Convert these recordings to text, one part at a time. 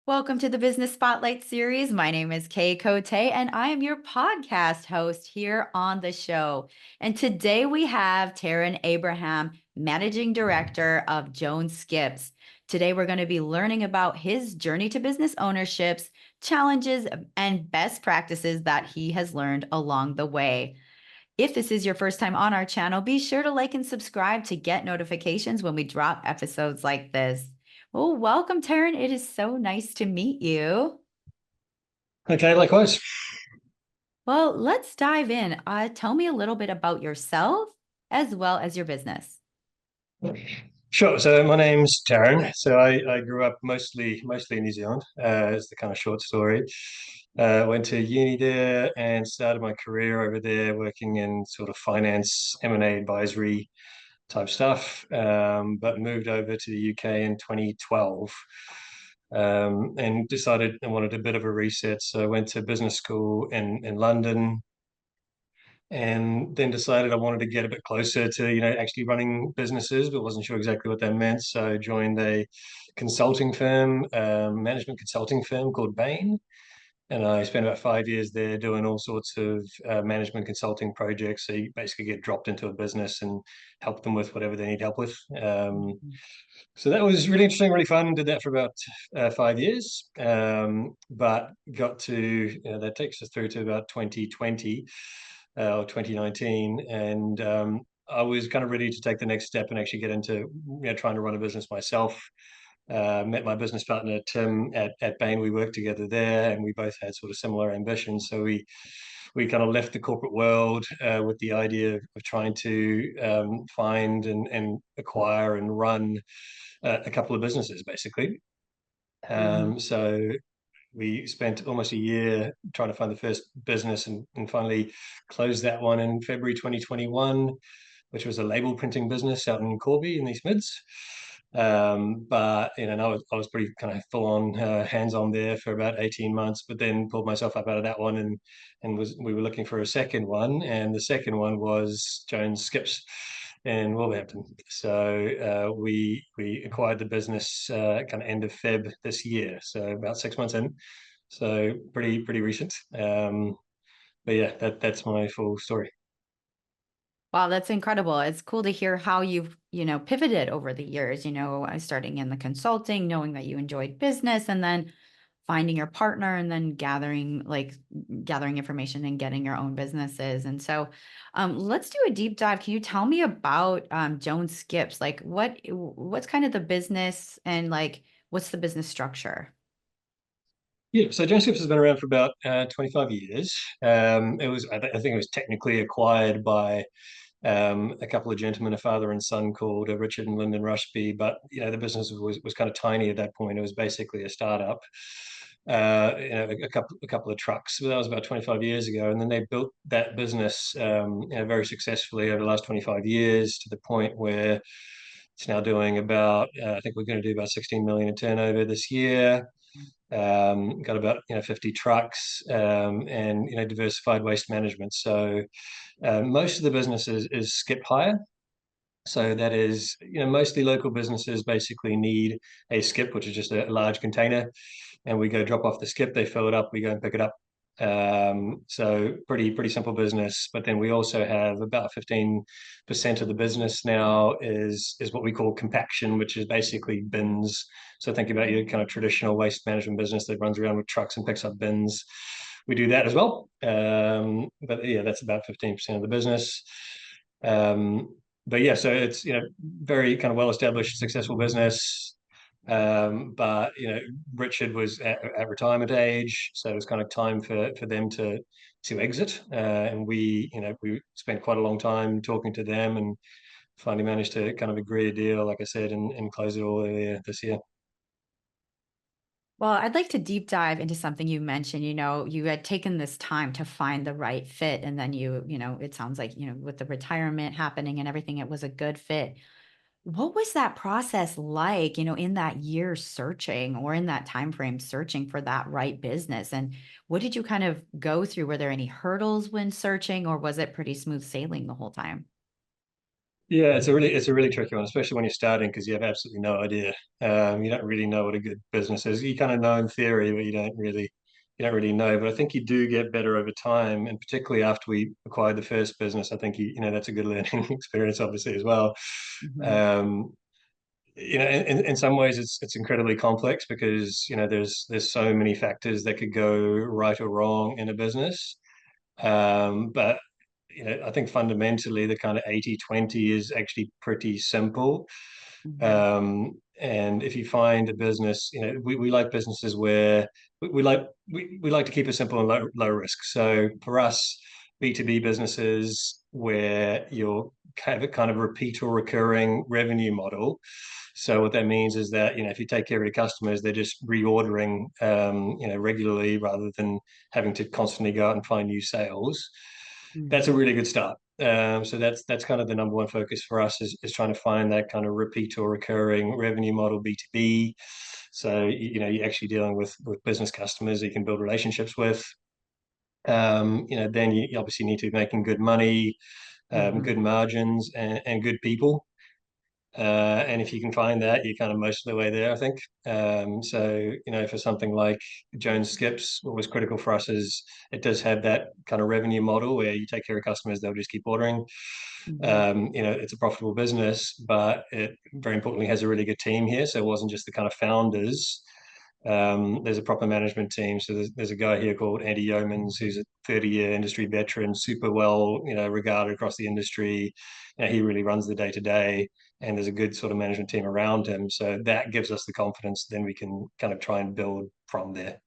Welcome to the Business Spotlight series. My name is Kay Cote, and I am your podcast host here on the show. And today we have Tarun Abraham, Managing Director of Jones Skips. Today we're going to be learning about his journey to business ownerships, challenges, and best practices that he has learned along the way. If this is your first time on our channel, be sure to like and subscribe to get notifications when we drop episodes like this. Well, welcome, Taryn. It is so nice to meet you. Okay, likewise. Well, let's dive in. Tell me a little bit about yourself as well as your business. Sure. So my name's Taryn. So I grew up mostly in New Zealand. Is the kind of short story. Went to uni there and started my career over there, working in sort of finance, M&A advisory type stuff. But moved over to the UK in 2012. And decided I wanted a bit of a reset. So I went to business school in London, and then decided I wanted to get a bit closer to, actually running businesses, but wasn't sure exactly what that meant. So I joined a consulting firm, management consulting firm called Bain. And I spent about 5 years there doing all sorts of management consulting projects. So you basically get dropped into a business and help them with whatever they need help with. Mhm. So that was really interesting, really fun. Did that for about 5 years, but got to, that takes us through to about 2020 or 2019. And I was kind of ready to take the next step and actually get into trying to run a business myself. Met my business partner Tim at Bain. We worked together there, and we both had sort of similar ambitions. So we kind of left the corporate world with the idea of trying to find and acquire and run a couple of businesses, basically. Mhm. So we spent almost a year trying to find the first business, and finally closed that one in February 2021, which was a label printing business out in Corby in East Mids. But and I was pretty kind of full on hands on there for about 18 months, but then pulled myself up out of that one, and we were looking for a second one, and the second one was Jones Skips in Wolverhampton. So we acquired the business kind of end of Feb this year, so about 6 months in. So pretty recent. But yeah, that's my full story. Wow, that's incredible. It's cool to hear how you've, pivoted over the years, starting in the consulting, knowing that you enjoyed business and then finding your partner and then gathering information and getting your own businesses. And so let's do a deep dive. Can you tell me about Jones Skips? Like what's kind of the business and like what's the business structure? Yeah, so Jones Skips has been around for about 25 years. I think it was technically acquired by a couple of gentlemen, a father and son called Richard and Lyndon Rushby. But the business was kind of tiny at that point. It was basically a startup. A couple of trucks. But that was about 25 years ago, and then they built that business very successfully over the last 25 years to the point where it's now doing about I think we're going to do about 16 million in turnover this year. Got about 50 trucks, and diversified waste management. So most of the business is skip hire. So that is, mostly local businesses basically need a skip, which is just a large container, and we go drop off the skip. They fill it up. We go and pick it up. So pretty simple business. But then we also have about 15% of the business now is what we call compaction, which is basically bins. So think about your kind of traditional waste management business that runs around with trucks and picks up bins. We do that as well. But yeah, that's about 15% of the business. But yeah, so it's very kind of well established, successful business. But Richard was at retirement age, so it was kind of time for them to exit. And we spent quite a long time talking to them, and finally managed to kind of agree a deal, like I said, and close it all earlier this year. Well, I'd like to deep dive into something you mentioned. You had taken this time to find the right fit, and then it sounds like, with the retirement happening and everything, it was a good fit. What was that process like, in that year searching or in that time frame searching for that right business? And what did you kind of go through? Were there any hurdles when searching, or was it pretty smooth sailing the whole time? Yeah, it's a really tricky one, especially when you're starting because you have absolutely no idea. You don't really know what a good business is. You kind of know in theory, but you don't really know. But I think you do get better over time, and particularly after we acquired the first business, I think that's a good learning experience, obviously as well. Hmm. Um, in some ways, it's incredibly complex because there's so many factors that could go right or wrong in a business. But I think fundamentally the kind of 80-20 is actually pretty simple. Hmm. And if you find a business, we like businesses where we like to keep it simple and low risk. So for us, B2B businesses where you're have a kind of repeat or recurring revenue model. So what that means is that, if you take care of your customers, they're just reordering, regularly rather than having to constantly go out and find new sales. That's a Hmm. really good start. So that's kind of the number one focus for us is trying to find that kind of repeat or recurring revenue model B2B. So you're actually dealing with business customers that you can build relationships with. Then you obviously need to be making good money, Hmm. good margins, and good people. And if you can find that, you're kind of most of the way there, I think. So, for something like Jones Skips, what was critical for us is it does have that kind of revenue model where you take care of customers, they'll just keep ordering. Hmm. It's a profitable business, but it very importantly has a really good team here. So it wasn't just the kind of founders. There's a proper management team. So there's a guy here called Andy Yeomans, who's a 30-year industry veteran, super well, regarded across the industry. He really runs the day to day, and there's a good sort of management team around him. So that gives us the confidence. Then we can kind of try and build from there.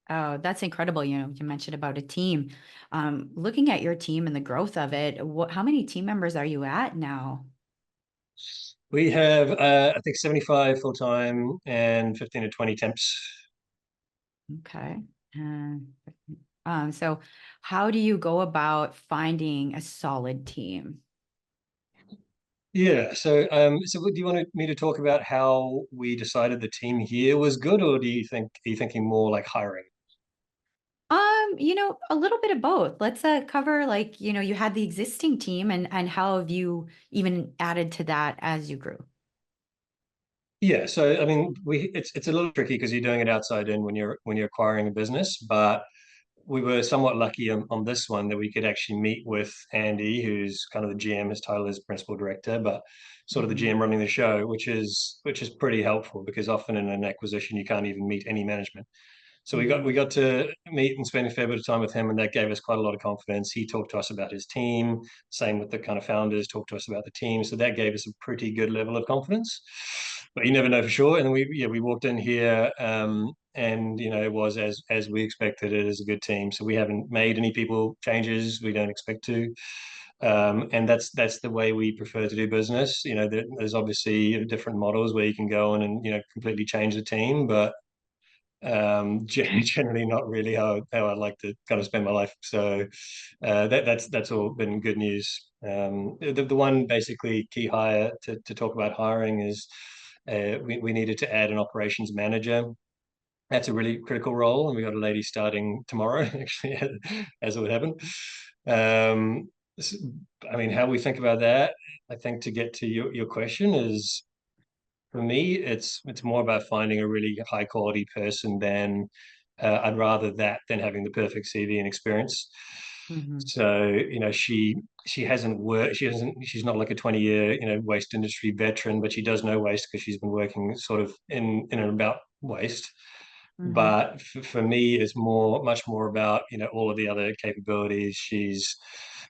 Oh, that's incredible. You mentioned about a team. Looking at your team and the growth of it, how many team members are you at now? We have, I think, 75 full time and 15 to 20 temps. Okay. And so how do you go about finding a solid team? Yeah. So do you want me to talk about how we decided the team here was good, or are you thinking more like hiring? A little bit of both. Let's cover like, you had the existing team and how have you even added to that as you grew? Yeah. So I mean, it's a little tricky because you're doing it outside in when you're acquiring a business, but we were somewhat lucky on this one that we could actually meet with Andy, who's kind of the GM. His title is principal director, but sort of the Hmm. GM running the show, which is pretty helpful because often in an acquisition you can't even meet any management. So we Hmm. got to meet and spend a fair bit of time with him, and that gave us quite a lot of confidence. He talked to us about his team, same with the kind of founders, talked to us about the team. So that gave us a pretty good level of confidence. But you never know for sure. And then we walked in here, and it was as we expected. It is a good team. So we haven't made any people changes. We don't expect to. And that's the way we prefer to do business. There's obviously different models where you can go in and completely change the team, but generally not really how I like to kind of spend my life. So that's all been good news. The one basically key hire to talk about hiring is we needed to add an operations manager. That's a really critical role, and we got a lady starting tomorrow, actually, as it would happen. Um, s- I mean, how we think about that, I think to get to your question is for me, it's more about finding a really high quality person than I'd rather that than having the perfect CV and experience. Hmm. So, she hasn't worked, she's not like a 20-year, waste industry veteran, but she does know waste because she's been working sort of in and about waste. Hmm. But for me, it's much more about, all of the other capabilities. She's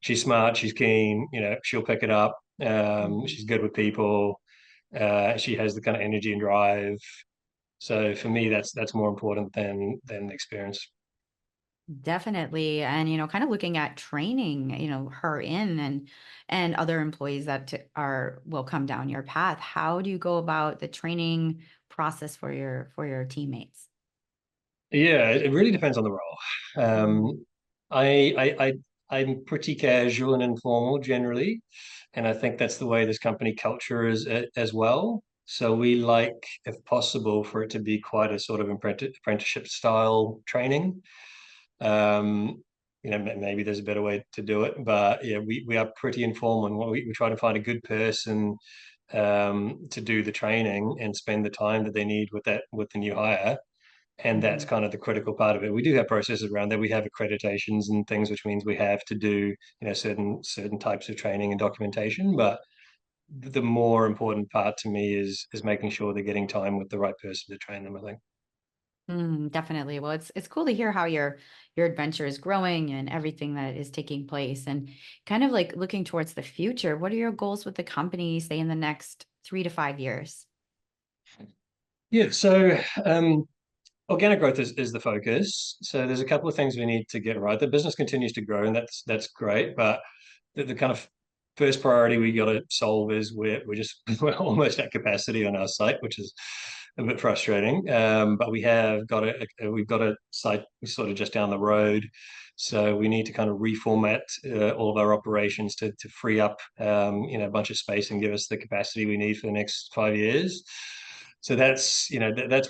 smart, she's keen, she'll pick it up. Hmm. She's good with people. She has the kind of energy and drive. So for me, that's more important than experience. Definitely. And, kind of looking at training, her in and other employees that will come down your path. How do you go about the training process for your teammates? Yeah, it really depends on the role. Mhm. I'm pretty casual and informal generally, and I think that's the way this company culture is as well. So we like, if possible, for it to be quite a sort of apprenticeship style training. Um, maybe there's a better way to do it. But yeah, we are pretty informal, and we try to find a good person to do the training and spend the time that they need with the new hire. And that's Mhm. kind of the critical part of it. We do have processes around that. We have accreditations and things, which means we have to do, certain types of training and documentation. But the more important part to me is making sure they're getting time with the right person to train them, I think. Definitely. Well, it's cool to hear how your adventure is growing and everything that is taking place, and kind of like looking towards the future. What are your goals with the company, say in the next 3 to 5 years? Yeah, so organic growth is the focus. So there's a couple of things we need to get right. The business continues to grow, and that's great. But the kind of first priority we got to solve is we're just we're almost at capacity on our site, which is a bit frustrating. But we've got a site sort of just down the road, so we need to kind of reformat all of our operations to free up a bunch of space and give us the capacity we need for the next 5 years. So that's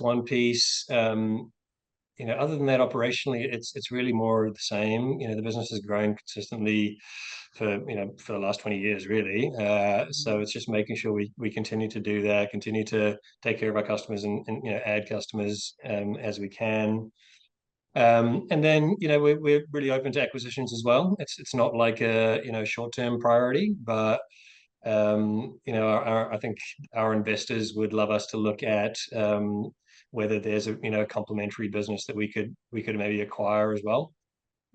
one piece. Other than that, operationally, it's really more of the same. The business has grown consistently for the last 20 years, really. So it's just making sure we continue to do that, continue to take care of our customers, and add customers as we can. And then we're really open to acquisitions as well. It's not like a short-term priority, but I think our investors would love us to look at whether there's a complementary business that we could maybe acquire as well.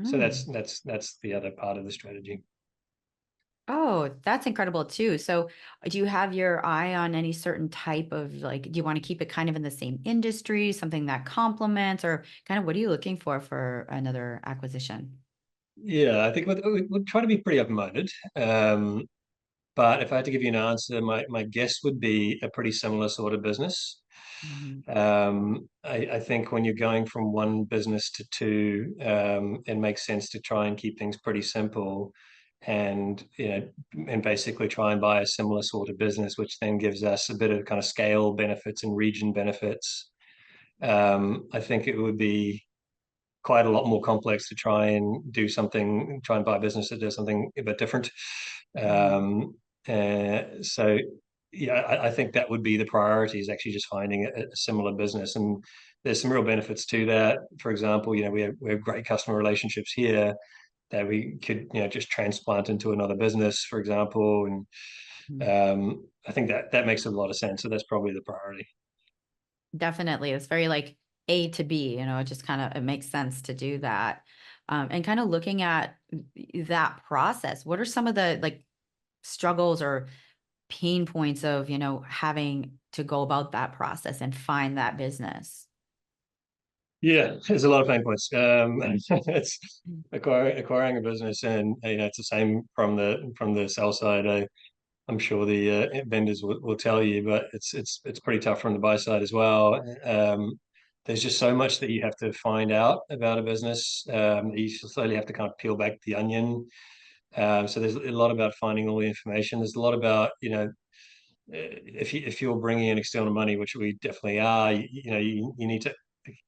So that's Mm. that's that's the other part of the strategy. Oh, that's incredible too. So, do you have your eye on any certain type of like, do you want to keep it kind of in the same industry, something that complements, or kind of what are you looking for another acquisition? Yeah, I think we'll try to be pretty open-minded. But if I had to give you an answer, my guess would be a pretty similar sort of business. Mhm. I think when you're going from one business to two, it makes sense to try and keep things pretty simple, and and basically try and buy a similar sort of business, which then gives us a bit of kind of scale benefits and region benefits. I think it would be quite a lot more complex to try and buy a business that does something a bit different. Mhm. So yeah, I think that would be the priority, is actually just finding a similar business. And there's some real benefits to that. For example, we have great customer relationships here that we could just transplant into another business, for example. And Mhm. I think that makes a lot of sense. So that's probably the priority. Definitely. It's very like A to B, it just kind of it makes sense to do that. And kind of looking at that process, what are some of the like struggles or pain points of, having to go about that process and find that business? Yeah, there's a lot of pain points. It's Mm. acquiring a business, and it's the same from the sell side. I'm sure the vendors will tell you, but it's pretty tough from the buy side as well. There's just so much that you have to find out about a business. You slowly have to kind of peel back the onion. So there's a lot about finding all the information. There's a lot about if you're bringing in external money, which we definitely are, you need to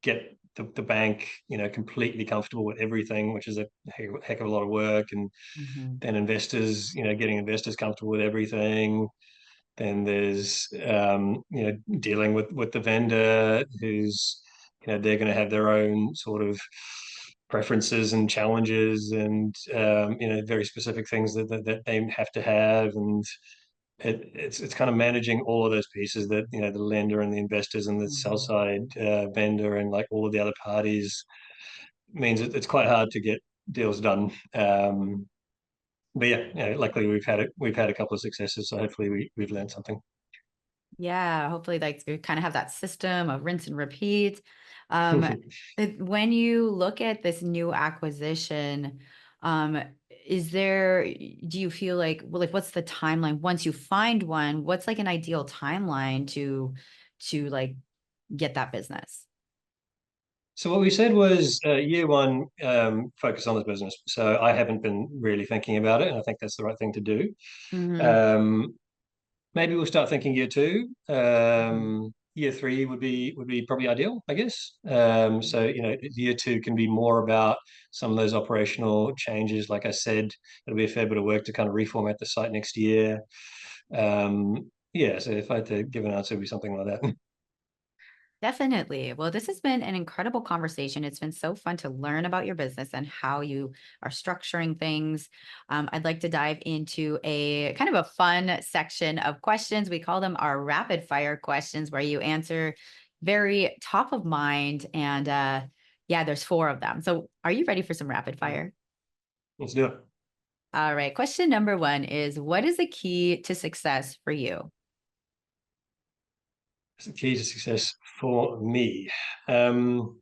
get the bank completely comfortable with everything, which is a heck of a lot of work. And Mhm. then investors, getting investors comfortable with everything. Then there's dealing with the vendor, who's they're going to have their own sort of preferences and challenges, and very specific things that they have to have. And it's kind of managing all of those pieces, that the lender and the investors and the sell Mhm. side vendor and like all of the other parties, means it's quite hard to get deals done. But yeah, luckily we've had a couple of successes, so hopefully we've learned something. Yeah, hopefully like you kind of have that system of rinse and repeat. Um, when you look at this new acquisition, um, do you feel like, well, like what's the timeline once you find one? What's like an ideal timeline to like get that business? So what we said was year one, focus on this business. So I haven't been really thinking about it, and I think that's the right thing to do. Hmm. Um, Maybe we'll start thinking year two. year three would be probably ideal, I guess. So year two can be more about some of those operational changes. Like I said, it'll be a fair bit of work to kind of reformat the site next year. Yeah, so if I had to give an answer, it'd be something like that. Definitely. Well, this has been an incredible conversation. It's been so fun to learn about your business and how you are structuring things. I'd like to dive into a kind of a fun section of questions. We call them our rapid fire questions, where you answer very top of mind. And yeah, there's four of them. So are you ready for some rapid fire? Let's do it. All right. Question number one is, what is the key to success for you? It's the key to success for me. Um,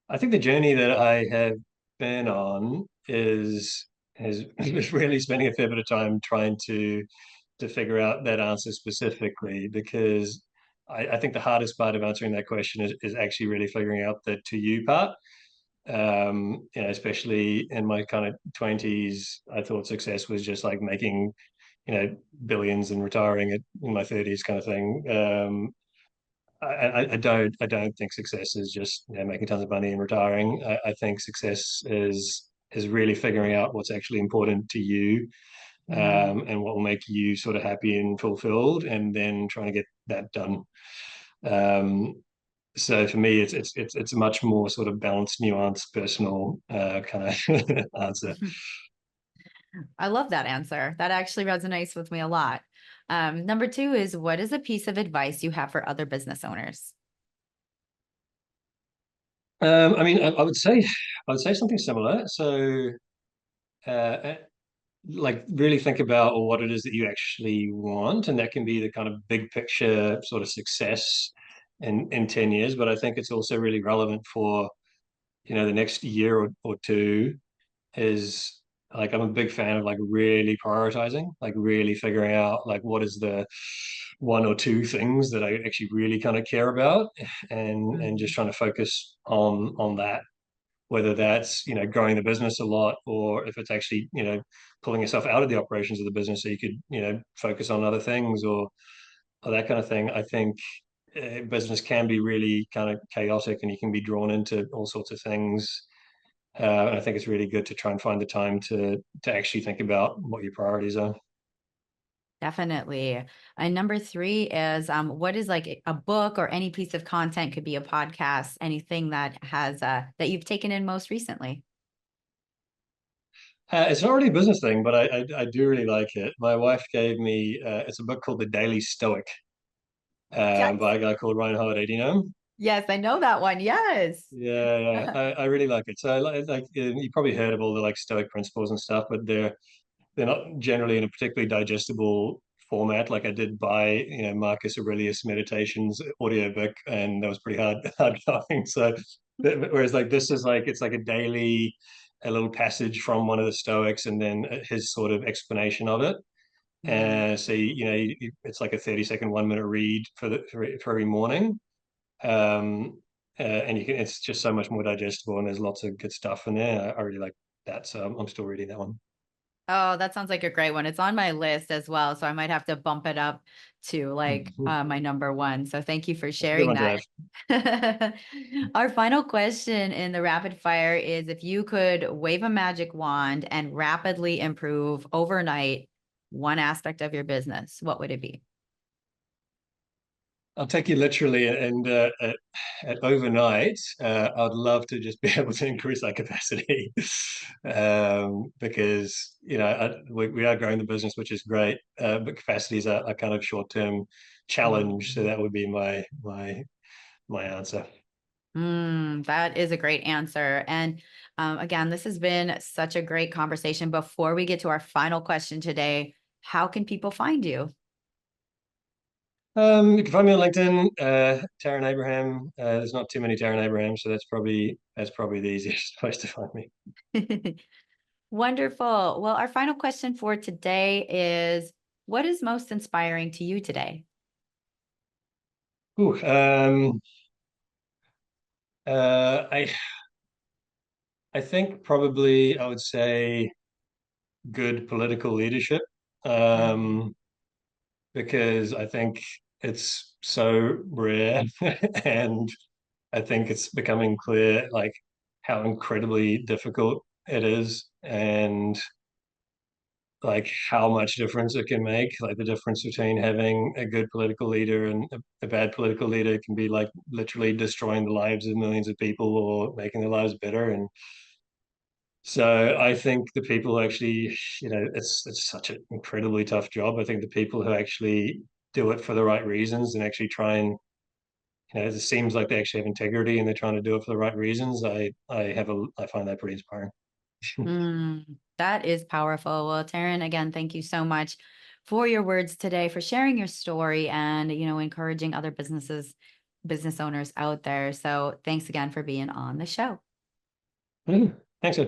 I think the journey that I have been on is really spending a fair bit of time trying to figure out that answer specifically, because I think the hardest part of answering that question is actually really figuring out the to you part. Especially in my kind of 20s, I thought success was just like making, billions and retiring in my 30s kind of thing. I don't think success is just making tons of money and retiring. I think success is really figuring out what's actually important to you, Mm, and what will make you sort of happy and fulfilled, and then trying to get that done. Um, so for me, it's a much more sort of balanced, nuanced, personal kind of answer. I love that answer. That actually resonates with me a lot. Number two is, what is a piece of advice you have for other business owners? I mean, I would say something similar. So, uh, like really think about what it is that you actually want, and that can be the kind of big picture sort of success in 10 years. But I think it's also really relevant for the next year or two. Is like I'm a big fan of like really prioritizing, like really figuring out like what is the one or two things that I actually really kind of care about, and just Mhm. trying to focus on that, whether that's growing the business a lot, or if it's actually pulling yourself out of the operations of the business so you could focus on other things, or that kind of thing. I think business can be really kind of chaotic, and you can be drawn into all sorts of things. And I think it's really good to try and find the time to actually think about what your priorities are. Definitely. And number three is, what is like a book or any piece of content, could be a podcast, anything that has that you've taken in most recently? It's not really a business thing, but I do really like it. My wife gave me it's a book called The Daily Stoic, Yes. by a guy called Ryan Holiday. Do you know him? Yes, I know that one. Yes. Yeah, yeah, I really like it. So you probably heard of all the like Stoic principles and stuff, but they're not generally in a particularly digestible format. Like I did buy Marcus Aurelius Meditations audiobook, and that was pretty hard going. So whereas like this is like it's like a little passage from one of the Stoics, and then his sort of explanation of it. Mm. So it's like a 30-second 1 minute read for every morning. And it's just so much more digestible, and there's lots of good stuff in there. I really like that, so I'm still reading that one. Oh, that sounds like a great one. It's on my list as well, so I might have to bump it up to like Mhm. my number one. So thank you for That's a good sharing one to that. have. Our final question in the rapid fire is, if you could wave a magic wand and rapidly improve overnight one aspect of your business, what would it be? I'll take you literally, and at overnight, I'd love to just be able to increase our capacity, because we are growing the business, which is great, but capacity is a kind of short-term challenge. So Mm. that would be my answer. That is a great answer. And again, this has been such a great conversation. Before we get to our final question today, how can people find you? You can find me on LinkedIn, Tarun Abraham. There's not too many Tarun Abraham, so that's probably the easiest place to find me. Wonderful. Well, our final question for today is, what is most inspiring to you today? Ooh, I think probably I would say good political leadership, Mhm. because I think it's so rare, and I think it's becoming clear like how incredibly difficult it is, and like how much difference it can make. Like the difference between having a good political leader and a bad political leader can be like literally destroying the lives of millions of people or making their lives better. And so I think the people who actually, it's such an incredibly tough job. I think the people who actually do it for the right reasons and actually try and, it seems like they actually have integrity and they're trying to do it for the right reasons. I find that pretty inspiring. Mm, that is powerful. Well, Taryn, again, thank you so much for your words today, for sharing your story and, encouraging other business owners out there. So thanks again for being on the show. Thanks.